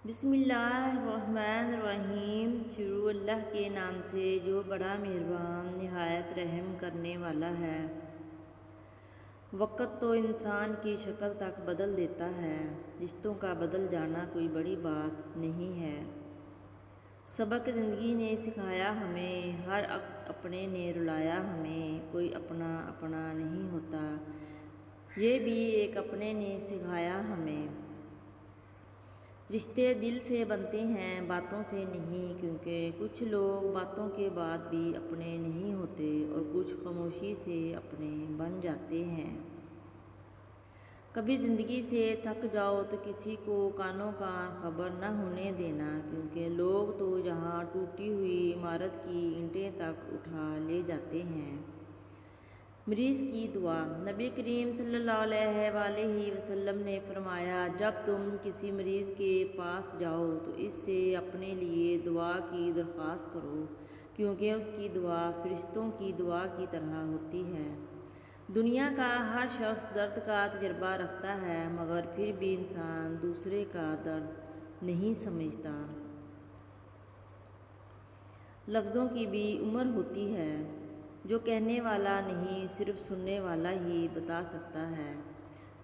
بسم اللہ الرحمن الرحیم۔ شروع اللہ کے نام سے جو بڑا مہربان نہایت رحم کرنے والا ہے۔ وقت تو انسان کی شکل تک بدل دیتا ہے، رشتوں کا بدل جانا کوئی بڑی بات نہیں ہے۔ سبق زندگی نے سکھایا ہمیں، ہر اپنے نے رلایا ہمیں، کوئی اپنا اپنا نہیں ہوتا، یہ بھی ایک اپنے نے سکھایا ہمیں۔ رشتے دل سے بنتے ہیں باتوں سے نہیں، کیونکہ کچھ لوگ باتوں کے بعد بھی اپنے نہیں ہوتے اور کچھ خاموشی سے اپنے بن جاتے ہیں۔ کبھی زندگی سے تھک جاؤ تو کسی کو کانوں کان خبر نہ ہونے دینا، کیونکہ لوگ تو یہاں ٹوٹی ہوئی عمارت کی اینٹیں تک اٹھا لے جاتے ہیں۔ مریض کی دعا۔ نبی کریم صلی اللہ علیہ وآلہ وسلم نے فرمایا، جب تم کسی مریض کے پاس جاؤ تو اس سے اپنے لیے دعا کی درخواست کرو، کیونکہ اس کی دعا فرشتوں کی دعا کی طرح ہوتی ہے۔ دنیا کا ہر شخص درد کا تجربہ رکھتا ہے، مگر پھر بھی انسان دوسرے کا درد نہیں سمجھتا۔ لفظوں کی بھی عمر ہوتی ہے، جو کہنے والا نہیں صرف سننے والا ہی بتا سکتا ہے۔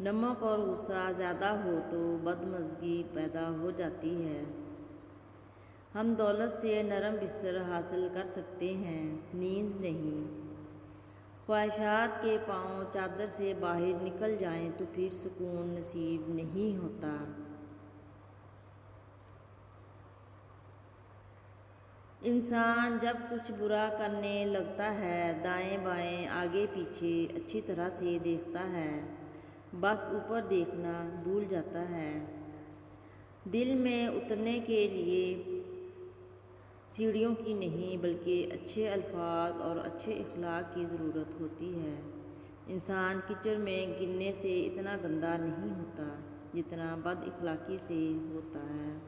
نمک اور غصہ زیادہ ہو تو بدمزگی پیدا ہو جاتی ہے۔ ہم دولت سے نرم بستر حاصل کر سکتے ہیں، نیند نہیں۔ خواہشات کے پاؤں چادر سے باہر نکل جائیں تو پھر سکون نصیب نہیں ہوتا۔ انسان جب کچھ برا کرنے لگتا ہے، دائیں بائیں آگے پیچھے اچھی طرح سے دیکھتا ہے، بس اوپر دیکھنا بھول جاتا ہے۔ دل میں اترنے کے لیے سیڑھیوں کی نہیں بلکہ اچھے الفاظ اور اچھے اخلاق کی ضرورت ہوتی ہے۔ انسان کیچڑ میں گرنے سے اتنا گندا نہیں ہوتا جتنا بد اخلاقی سے ہوتا ہے۔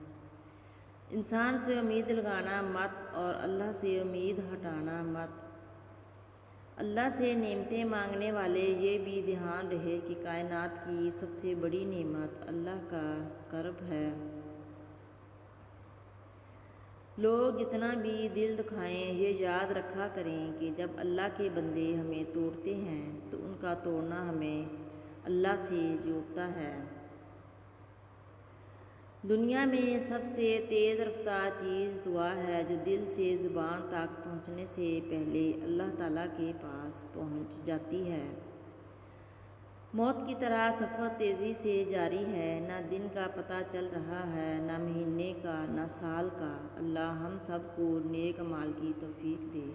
انسان سے امید لگانا مت اور اللہ سے امید ہٹانا مت۔ اللہ سے نعمتیں مانگنے والے یہ بھی دھیان رہے کہ کائنات کی سب سے بڑی نعمت اللہ کا قرب ہے۔ لوگ جتنا بھی دل دکھائیں، یہ یاد رکھا کریں کہ جب اللہ کے بندے ہمیں توڑتے ہیں تو ان کا توڑنا ہمیں اللہ سے جوڑتا ہے۔ دنیا میں سب سے تیز رفتار چیز دعا ہے، جو دل سے زبان تک پہنچنے سے پہلے اللہ تعالیٰ کے پاس پہنچ جاتی ہے۔ موت کی طرح سفر تیزی سے جاری ہے، نہ دن کا پتہ چل رہا ہے، نہ مہینے کا، نہ سال کا۔ اللہ ہم سب کو نیک اعمال کی توفیق دے۔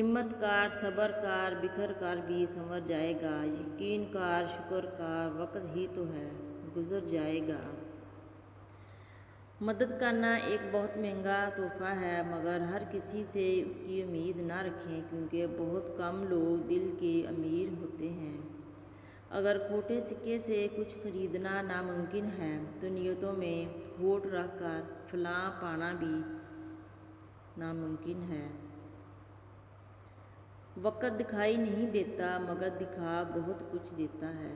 ہمت کار، صبر کار، بکھر کر بھی سنور جائے گا، یقین کار، شکر کار، وقت ہی تو ہے، گزر جائے گا۔ مدد کرنا ایک بہت مہنگا تحفہ ہے، مگر ہر کسی سے اس کی امید نہ رکھیں، کیونکہ بہت کم لوگ دل کے امیر ہوتے ہیں۔ اگر کھوٹے سکے سے کچھ خریدنا ناممکن ہے تو نیتوں میں کھوٹ رکھ کر فلاح پانا بھی ناممکن ہے۔ وقت دکھائی نہیں دیتا، مگر دکھا بہت کچھ دیتا ہے۔